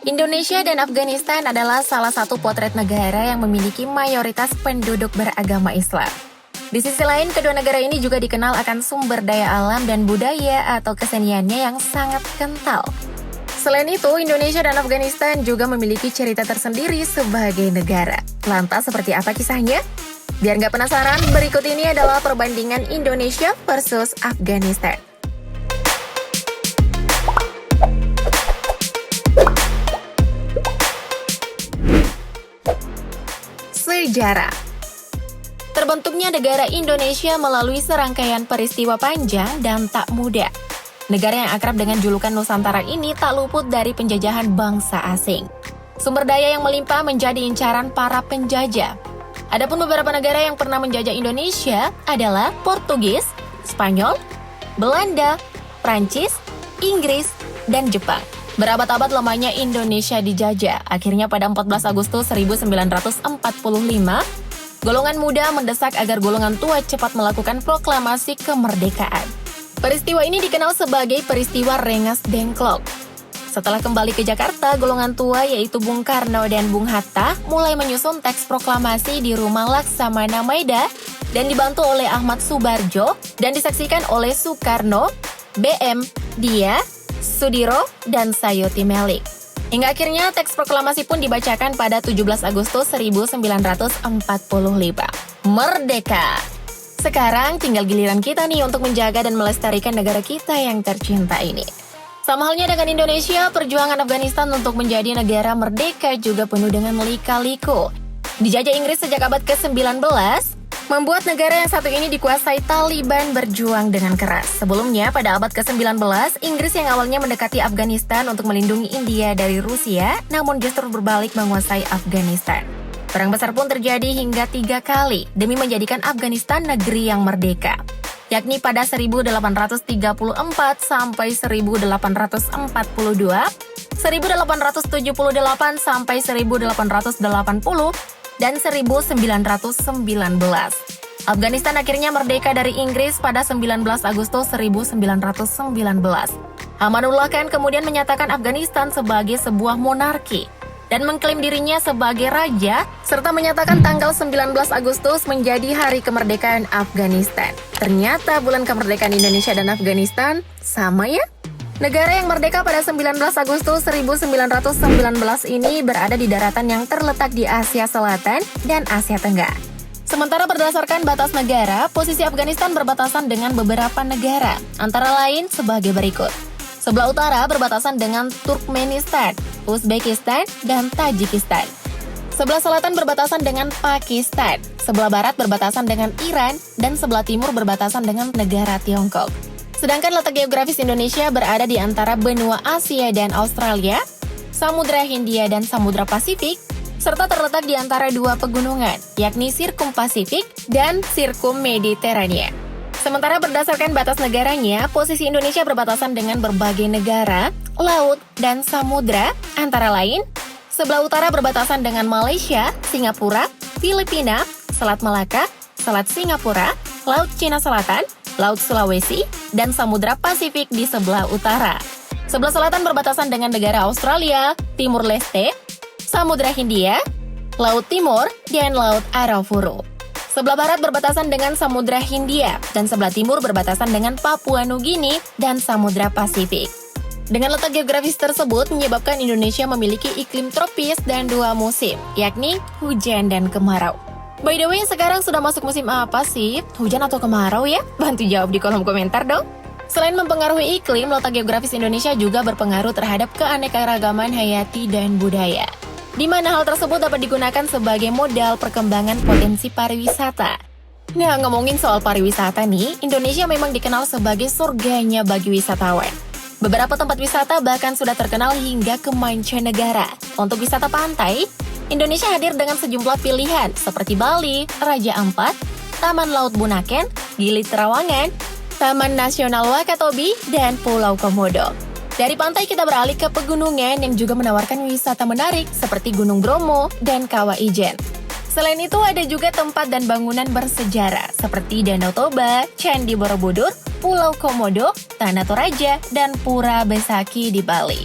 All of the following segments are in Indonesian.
Indonesia dan Afghanistan adalah salah satu potret negara yang memiliki mayoritas penduduk beragama Islam. Di sisi lain, kedua negara ini juga dikenal akan sumber daya alam dan budaya atau keseniannya yang sangat kental. Selain itu, Indonesia dan Afghanistan juga memiliki cerita tersendiri sebagai negara. Lantas, seperti apa kisahnya? Biar nggak penasaran, berikut ini adalah perbandingan Indonesia versus Afghanistan. Sejarah. Terbentuknya negara Indonesia melalui serangkaian peristiwa panjang dan tak mudah. Negara yang akrab dengan julukan Nusantara ini tak luput dari penjajahan bangsa asing. Sumber daya yang melimpah menjadi incaran para penjajah. Adapun beberapa negara yang pernah menjajah Indonesia adalah Portugis, Spanyol, Belanda, Prancis, Inggris, dan Jepang. Berabad-abad lamanya Indonesia dijajah. Akhirnya pada 14 Agustus 1945, golongan muda mendesak agar golongan tua cepat melakukan proklamasi kemerdekaan. Peristiwa ini dikenal sebagai peristiwa Rengas Dengklok. Setelah kembali ke Jakarta, golongan tua yaitu Bung Karno dan Bung Hatta mulai menyusun teks proklamasi di Rumah Laksamana Maeda dan dibantu oleh Ahmad Subarjo dan disaksikan oleh Soekarno, BM, Dia, Sudiro, dan Sayuti Melik. Hingga akhirnya teks proklamasi pun dibacakan pada 17 Agustus 1945. Merdeka! Sekarang tinggal giliran kita nih untuk menjaga dan melestarikan negara kita yang tercinta ini. Sama halnya dengan Indonesia, perjuangan Afghanistan untuk menjadi negara merdeka juga penuh dengan lika-liku. Dijajah Inggris sejak abad ke-19, membuat negara yang satu ini dikuasai Taliban berjuang dengan keras. Sebelumnya, pada abad ke-19, Inggris yang awalnya mendekati Afghanistan untuk melindungi India dari Rusia, namun justru berbalik menguasai Afghanistan. Perang besar pun terjadi hingga 3 kali demi menjadikan Afghanistan negeri yang merdeka, yakni pada 1834 sampai 1842, 1878 sampai 1880, dan 1919. Afghanistan akhirnya merdeka dari Inggris pada 19 Agustus 1919. Amanullah Khan kemudian menyatakan Afghanistan sebagai sebuah monarki dan mengklaim dirinya sebagai raja, serta menyatakan tanggal 19 Agustus menjadi hari kemerdekaan Afghanistan. Ternyata bulan kemerdekaan Indonesia dan Afghanistan sama ya? Negara yang merdeka pada 19 Agustus 1919 ini berada di daratan yang terletak di Asia Selatan dan Asia Tenggara. Sementara berdasarkan batas negara, posisi Afghanistan berbatasan dengan beberapa negara, antara lain sebagai berikut. Sebelah utara berbatasan dengan Turkmenistan, Uzbekistan, dan Tajikistan. Sebelah selatan berbatasan dengan Pakistan, sebelah barat berbatasan dengan Iran, dan sebelah timur berbatasan dengan negara Tiongkok. Sedangkan letak geografis Indonesia berada di antara benua Asia dan Australia, Samudra Hindia dan Samudra Pasifik, serta terletak di antara 2 pegunungan, yakni Sirkum Pasifik dan Sirkum Mediterania. Sementara berdasarkan batas negaranya, posisi Indonesia berbatasan dengan berbagai negara, laut, dan samudra, antara lain, sebelah utara berbatasan dengan Malaysia, Singapura, Filipina, Selat Malaka, Selat Singapura, Laut Cina Selatan, Laut Sulawesi, dan Samudra Pasifik di sebelah utara. Sebelah selatan berbatasan dengan negara Australia, Timur Leste, Samudra Hindia, Laut Timur, dan Laut Arafuru. Sebelah barat berbatasan dengan Samudra Hindia, dan sebelah timur berbatasan dengan Papua Nugini dan Samudra Pasifik. Dengan letak geografis tersebut menyebabkan Indonesia memiliki iklim tropis dan 2 musim, yakni hujan dan kemarau. By the way, sekarang sudah masuk musim apa sih? Hujan atau kemarau ya? Bantu jawab di kolom komentar dong. Selain mempengaruhi iklim, letak geografis Indonesia juga berpengaruh terhadap keanekaragaman hayati dan budaya, di mana hal tersebut dapat digunakan sebagai modal perkembangan potensi pariwisata. Nah, ngomongin soal pariwisata nih, Indonesia memang dikenal sebagai surganya bagi wisatawan. Beberapa tempat wisata bahkan sudah terkenal hingga ke mancanegara. Untuk wisata pantai, Indonesia hadir dengan sejumlah pilihan seperti Bali, Raja Ampat, Taman Laut Bunaken, Gili Trawangan, Taman Nasional Wakatobi, dan Pulau Komodo. Dari pantai kita beralih ke pegunungan yang juga menawarkan wisata menarik seperti Gunung Bromo dan Kawah Ijen. Selain itu ada juga tempat dan bangunan bersejarah seperti Danau Toba, Candi Borobudur, Pulau Komodo, Tanah Toraja, dan Pura Besaki di Bali.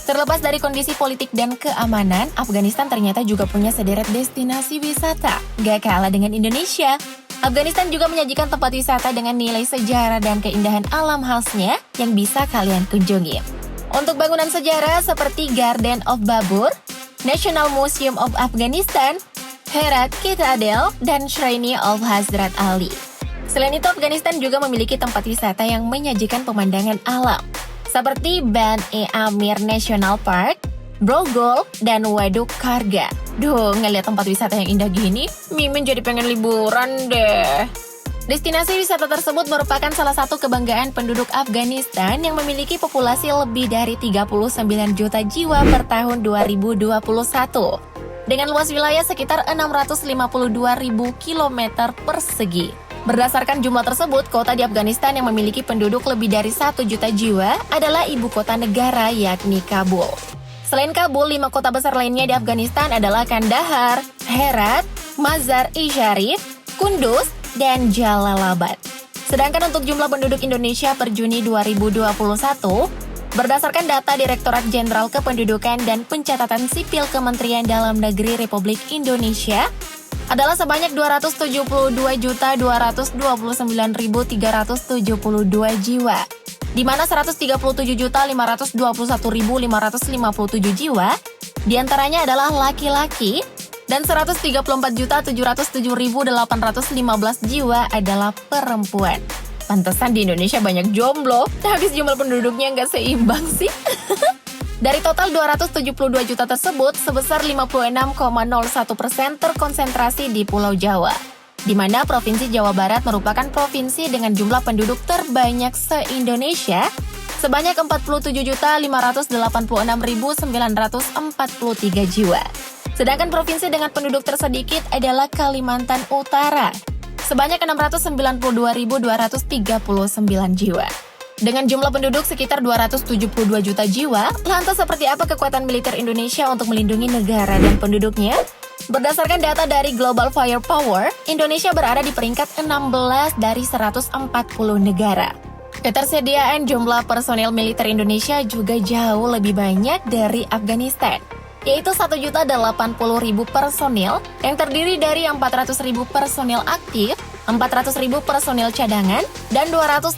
Terlepas dari kondisi politik dan keamanan, Afghanistan ternyata juga punya sederet destinasi wisata. Gak kalah dengan Indonesia, Afghanistan juga menyajikan tempat wisata dengan nilai sejarah dan keindahan alam khasnya yang bisa kalian kunjungi. Untuk bangunan sejarah seperti Garden of Babur, National Museum of Afghanistan, Herat Citadel, dan Shrine of Hazrat Ali. Selain itu, Afghanistan juga memiliki tempat wisata yang menyajikan pemandangan alam, seperti Ban-e-Amir National Park, Brogol, dan Waduk Karga. Duh, ngeliat tempat wisata yang indah gini, Mimin jadi pengen liburan deh. Destinasi wisata tersebut merupakan salah satu kebanggaan penduduk Afghanistan yang memiliki populasi lebih dari 39 juta jiwa per tahun 2021. Dengan luas wilayah sekitar 652.000 km persegi. Berdasarkan jumlah tersebut, kota di Afghanistan yang memiliki penduduk lebih dari 1 juta jiwa adalah ibu kota negara yakni Kabul. Selain Kabul, 5 kota besar lainnya di Afghanistan adalah Kandahar, Herat, Mazar-i-Sharif, Kunduz, dan Jalalabad. Sedangkan untuk jumlah penduduk Indonesia per Juni 2021, berdasarkan data Direktorat Jenderal Kependudukan dan Pencatatan Sipil Kementerian Dalam Negeri Republik Indonesia, adalah sebanyak 272.229.372 jiwa, di mana 137.521.557 jiwa diantaranya adalah laki-laki dan 134.707.815 jiwa adalah perempuan. Pantesan di Indonesia banyak jomblo, habis jumlah penduduknya nggak seimbang sih. Dari total 272 juta tersebut, sebesar 56,01% terkonsentrasi di Pulau Jawa, di mana Provinsi Jawa Barat merupakan provinsi dengan jumlah penduduk terbanyak se-Indonesia, sebanyak 47.586.943 jiwa. Sedangkan provinsi dengan penduduk tersedikit adalah Kalimantan Utara, sebanyak 692.239 jiwa. Dengan jumlah penduduk sekitar 272 juta jiwa, lantas seperti apa kekuatan militer Indonesia untuk melindungi negara dan penduduknya? Berdasarkan data dari Global Firepower, Indonesia berada di peringkat 16 dari 140 negara. Ketersediaan jumlah personel militer Indonesia juga jauh lebih banyak dari Afghanistan, yaitu 1.080.000 personil yang terdiri dari 400.000 personil aktif, 400.000 personil cadangan, dan 280.000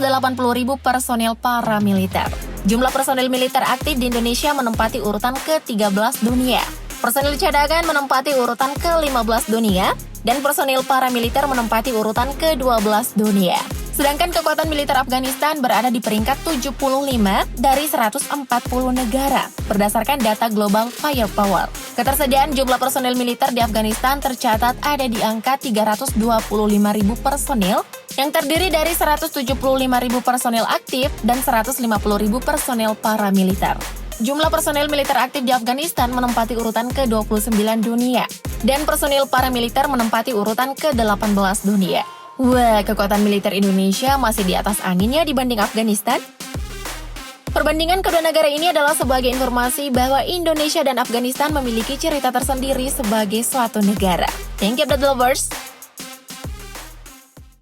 personil paramiliter. Jumlah personil militer aktif di Indonesia menempati urutan ke-13 dunia. Personil cadangan menempati urutan ke-15 dunia, dan personil paramiliter menempati urutan ke-12 dunia. Sedangkan kekuatan militer Afghanistan berada di peringkat 75 dari 140 negara, berdasarkan data Global Firepower. Ketersediaan jumlah personel militer di Afghanistan tercatat ada di angka 325.000 personil, yang terdiri dari 175.000 personel aktif dan 150.000 personel paramiliter. Jumlah personel militer aktif di Afghanistan menempati urutan ke-29 dunia, dan personil paramiliter menempati urutan ke-18 dunia. Wah, kekuatan militer Indonesia masih di atas anginnya dibanding Afghanistan. Perbandingan kedua negara ini adalah sebagai informasi bahwa Indonesia dan Afghanistan memiliki cerita tersendiri sebagai suatu negara. Thank you, Update Lovers.